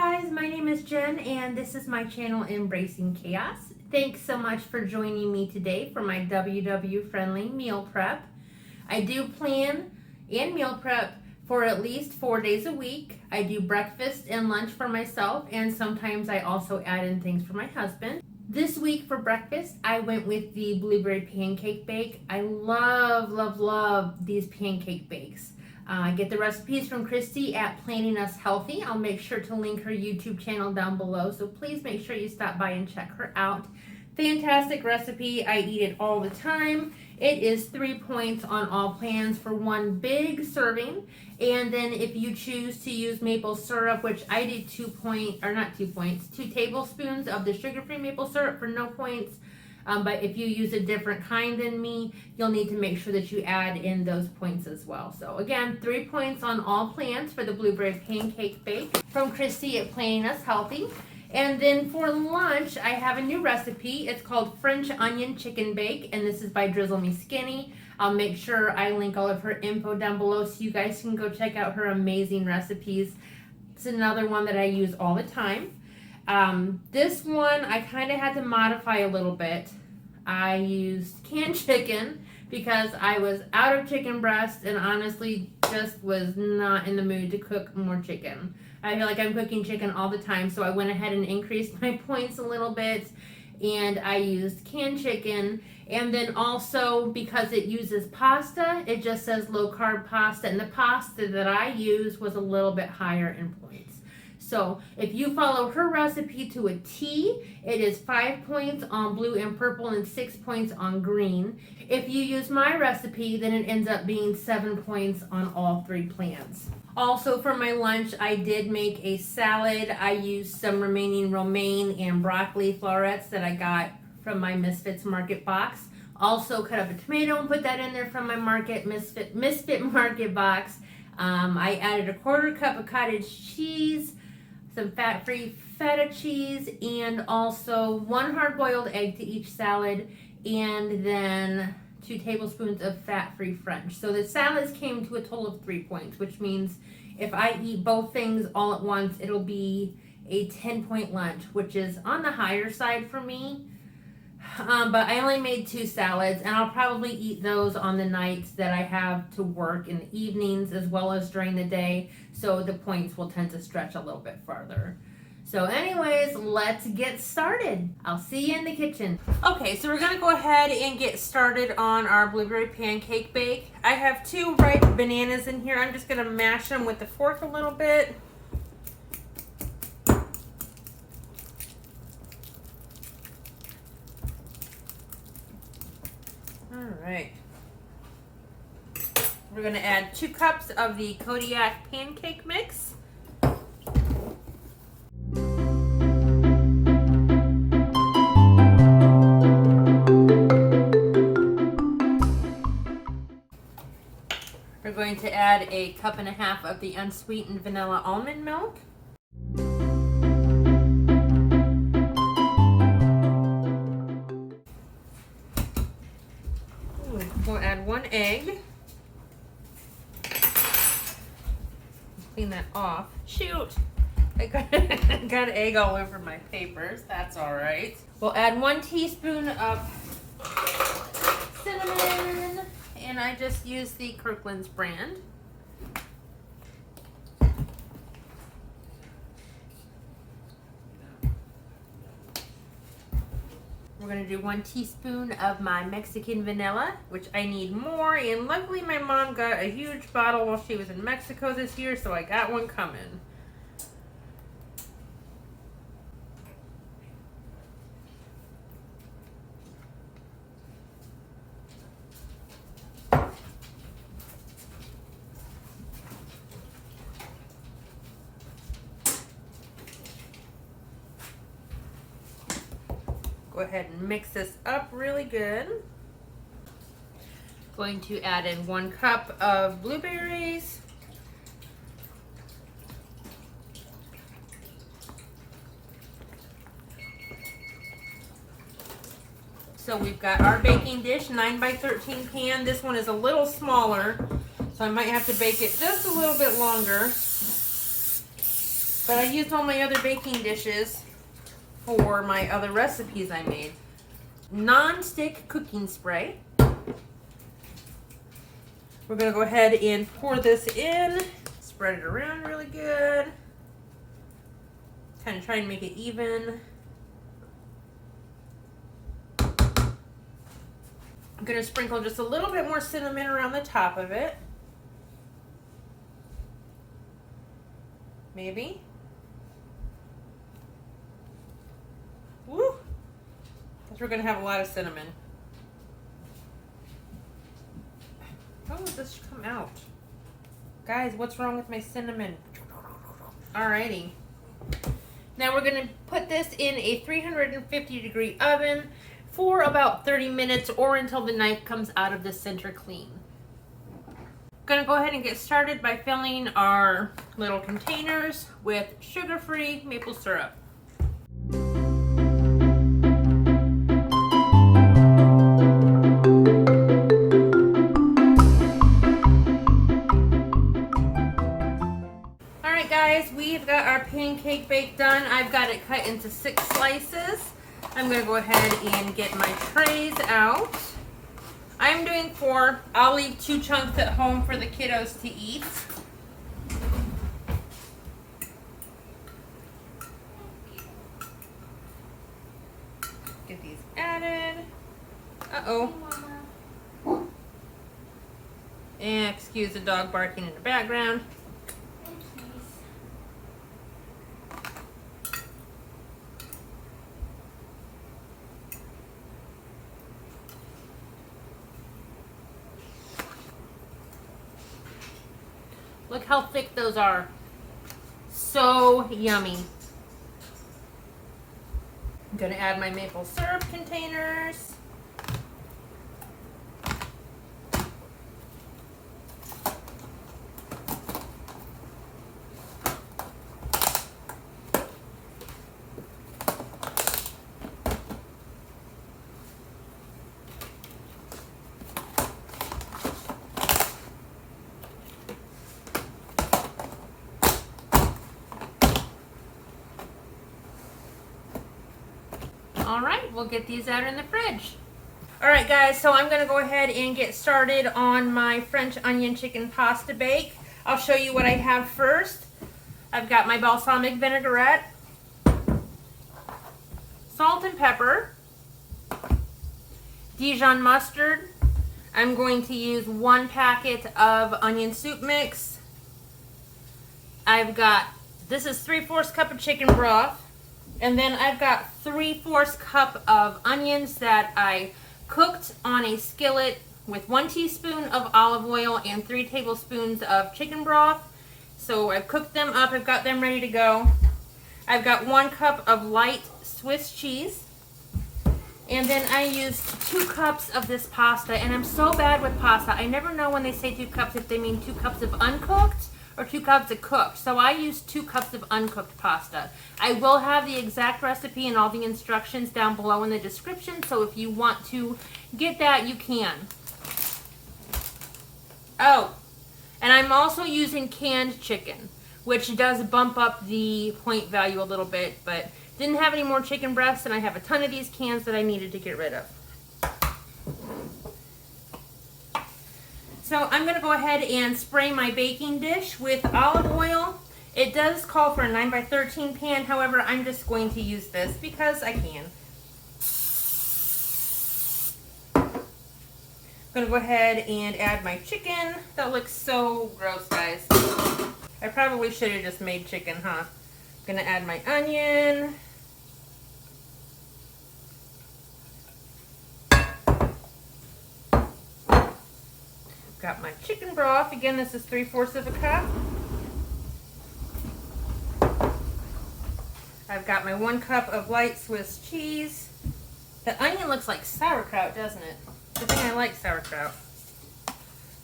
guys, my name is Jen and this is my channel Embracing Chaos. Thanks so much for joining me today for my WW friendly meal prep. I do plan and meal prep for at least 4 days a week. I do breakfast and lunch for myself, and sometimes I also add in things for my husband. This week for breakfast, I went with the blueberry pancake bake. I love these pancake bakes. I get the recipes from Kristi at Planning Us Healthy. I'll make sure to link her YouTube channel down below, so please make sure you stop by and check her out. Fantastic recipe. I eat it all the time. It is 3 points on all plans for one big serving. And then if you choose to use maple syrup, which I did 2 tablespoons of the sugar-free maple syrup for no points. But if you use a different kind than me, you'll need to make sure that you add in those points as well. So again, 3 points on all plans for the blueberry pancake bake from Kristi at Planning Us Healthy. And then for lunch, I have a new recipe. It's called French Onion Chicken Bake, and this is by Drizzle Me Skinny. I'll make sure I link all of her info down below so you guys can go check out her amazing recipes. It's another one that I use all the time. This one I kind of had to modify a little bit. I used canned chicken because I was out of chicken breast and honestly just was not in the mood to cook more chicken. I feel like I'm cooking chicken all the time, so I went ahead and increased my points a little bit, and I used canned chicken. And then also, because it uses pasta, it just says low carb pasta, and the pasta that I used was a little bit higher in points. So if you follow her recipe to a T, it is 5 points on blue and purple and 6 points on green. If you use my recipe, then it ends up being 7 points on all 3 plans. Also for my lunch, I did make a salad. I used some remaining romaine and broccoli florets that I got from my Misfits Market box. Also cut up a tomato and put that in there from my Misfit Market box. I added a 1/4 cup of cottage cheese, some fat-free feta cheese, and also 1 hard-boiled egg to each salad, and then 2 tablespoons of fat-free French. So the salads came to a total of 3 points, which means if I eat both things all at once, it'll be a 10-point lunch, which is on the higher side for me. But I only made 2 salads, and I'll probably eat those on the nights that I have to work in the evenings as well as during the day, so the points will tend to stretch a little bit farther. So anyways, let's get started. I'll see you in the kitchen. Okay, so we're gonna go ahead and get started on our blueberry pancake bake. I have 2 ripe bananas in here. I'm just gonna mash them with the fork a little bit. All right. We're gonna add 2 cups of the Kodiak pancake mix. We're going to add a 1.5 cups of the unsweetened vanilla almond milk. We'll add 1 egg. Clean that off. Shoot! I got egg all over my papers. That's all right. We'll add 1 teaspoon of cinnamon, and I just use the Kirkland's brand. We're going to do 1 teaspoon of my Mexican vanilla, which I need more, and luckily my mom got a huge bottle while she was in Mexico this year, so I got one coming. Go ahead and mix this up really good. Going to add in 1 cup of blueberries. So we've got our baking dish, 9 by 13 pan. This one is a little smaller, so I might have to bake it just a little bit longer. But I used all my other baking dishes for my other recipes I made. Non-stick cooking spray. We're gonna go ahead and pour this in, spread it around really good. Kind of try and make it even. I'm gonna sprinkle just a little bit more cinnamon around the top of it. Maybe. Woo! Because we're gonna have a lot of cinnamon. How will this come out? Guys, what's wrong with my cinnamon? Alrighty. Now we're going to put this in a 350-degree oven for about 30 minutes or until the knife comes out of the center clean. Going to go ahead and get started by filling our little containers with sugar-free maple syrup. We've got our pancake bake done. I've got it cut into 6 slices. I'm going to go ahead and get my trays out. I'm doing 4. I'll leave 2 chunks at home for the kiddos to eat. Get these added. Uh-oh. And excuse the dog barking in the background. Look how thick those are. So yummy. I'm gonna add my maple syrup containers. Alright, we'll get these out in the fridge. Alright guys, so I'm going to go ahead and get started on my French onion chicken pasta bake. I'll show you what I have first. I've got my balsamic vinaigrette, salt and pepper, Dijon mustard. I'm going to use 1 packet of onion soup mix. I've got, this is 3/4 cup of chicken broth. And then I've got 3/4 cup of onions that I cooked on a skillet with 1 teaspoon of olive oil and 3 tablespoons of chicken broth. So I've cooked them up, I've got them ready to go. I've got 1 cup of light Swiss cheese. And then I used 2 cups of this pasta. And I'm so bad with pasta. I never know when they say 2 cups if they mean 2 cups of uncooked or 2 cups of cooked. So I used 2 cups of uncooked pasta. I will have the exact recipe and all the instructions down below in the description, so if you want to get that, you can. Oh, and I'm also using canned chicken, which does bump up the point value a little bit, but didn't have any more chicken breasts, and I have a ton of these cans that I needed to get rid of. So I'm going to go ahead and spray my baking dish with olive oil. It does call for a 9x13 pan, however, I'm just going to use this because I can. I'm going to go ahead and add my chicken. That looks so gross, guys. I probably should have just made chicken, huh? I'm going to add my onion. Got my chicken broth. Again, this is 3/4 of a cup. I've got my 1 cup of light Swiss cheese. The onion looks like sauerkraut, doesn't it? Good thing I like sauerkraut.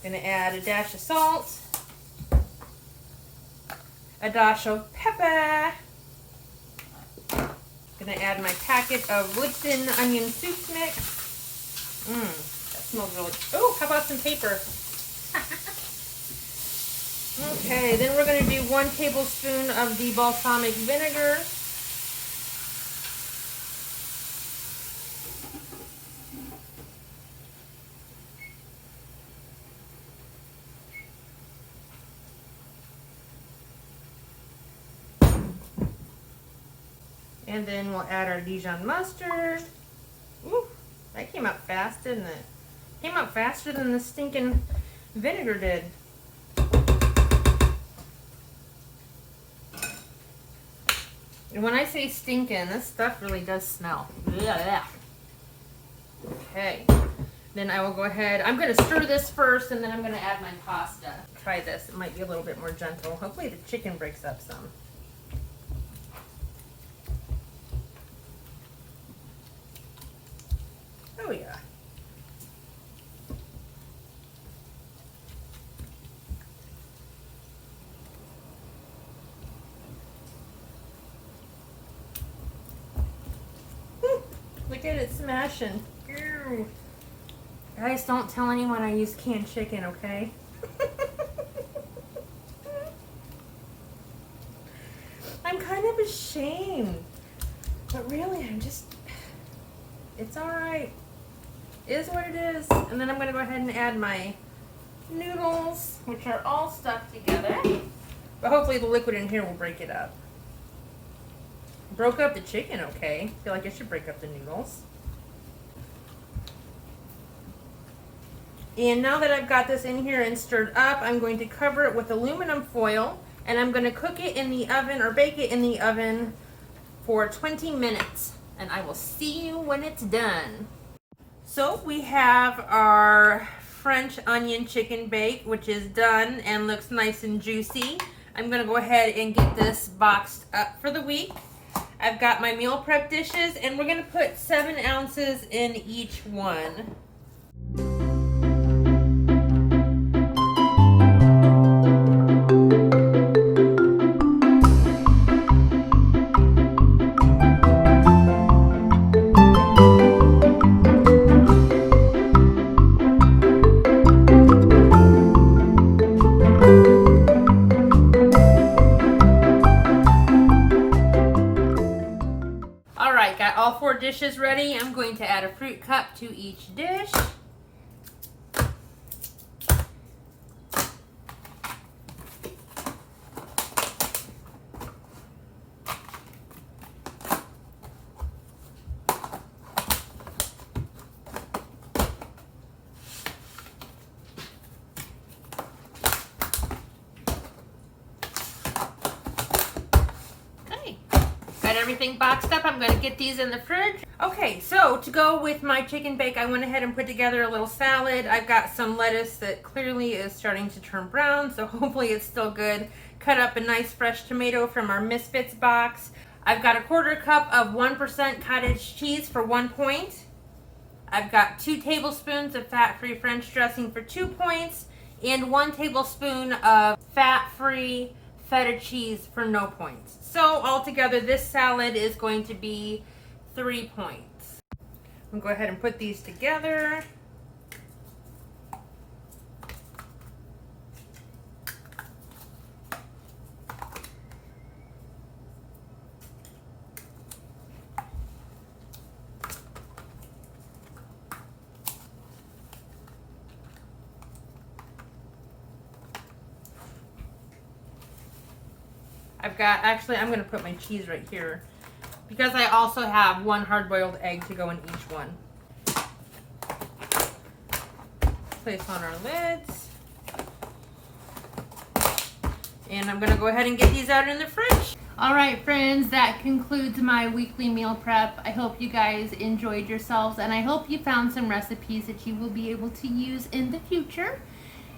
Gonna add a dash of salt, a dash of pepper. Gonna add my packet of Lipton onion soup mix. That smells really. Oh, how about some paper? Okay, then we're going to do 1 tablespoon of the balsamic vinegar. And then we'll add our Dijon mustard. Ooh, that came out fast, didn't it? Came out faster than the stinking vinegar did. And when I say stinking, this stuff really does smell. Yeah. Okay. Then I will go ahead. I'm going to stir this first, and then I'm going to add my pasta. Try this. It might be a little bit more gentle. Hopefully the chicken breaks up some. Oh yeah. Look at it smashing. Ew. Guys, don't tell anyone I use canned chicken, okay? I'm kind of ashamed. But really, it's alright. It is what it is. And then I'm going to go ahead and add my noodles, which are all stuck together. But hopefully the liquid in here will break it up. Broke up the chicken, okay. I feel like I should break up the noodles. And now that I've got this in here and stirred up, I'm going to cover it with aluminum foil, and I'm going to cook it in the oven, or bake it in the oven for 20 minutes. And I will see you when it's done. So we have our French onion chicken bake, which is done and looks nice and juicy. I'm going to go ahead and get this boxed up for the week. I've got my meal prep dishes, and we're going to put 7 ounces in each one. Got all 4 dishes ready. I'm going to add a fruit cup to each dish. Everything boxed up. I'm going to get these in the fridge. Okay, so to go with my chicken bake, I went ahead and put together a little salad. I've got some lettuce that clearly is starting to turn brown, so hopefully it's still good. Cut up a nice fresh tomato from our Misfits box. I've got a 1/4 cup of 1% cottage cheese for 1 point. I've got 2 tablespoons of fat-free French dressing for 2 points, and 1 tablespoon of fat-free feta cheese for no points. So altogether, this salad is going to be 3 points. I'm going to go ahead and put these together. I'm going to put my cheese right here because I also have 1 hard-boiled egg to go in each one. Place on our lids. And I'm going to go ahead and get these out in the fridge. All right, friends, that concludes my weekly meal prep. I hope you guys enjoyed yourselves, and I hope you found some recipes that you will be able to use in the future.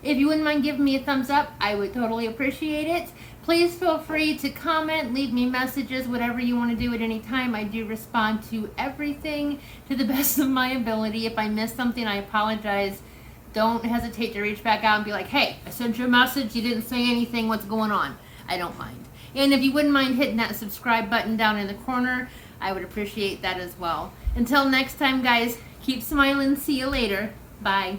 If you wouldn't mind giving me a thumbs up, I would totally appreciate it. Please feel free to comment, leave me messages, whatever you want to do at any time. I do respond to everything to the best of my ability. If I missed something, I apologize. Don't hesitate to reach back out and be like, hey, I sent you a message, you didn't say anything, what's going on? I don't mind. And if you wouldn't mind hitting that subscribe button down in the corner, I would appreciate that as well. Until next time, guys, keep smiling. See you later. Bye.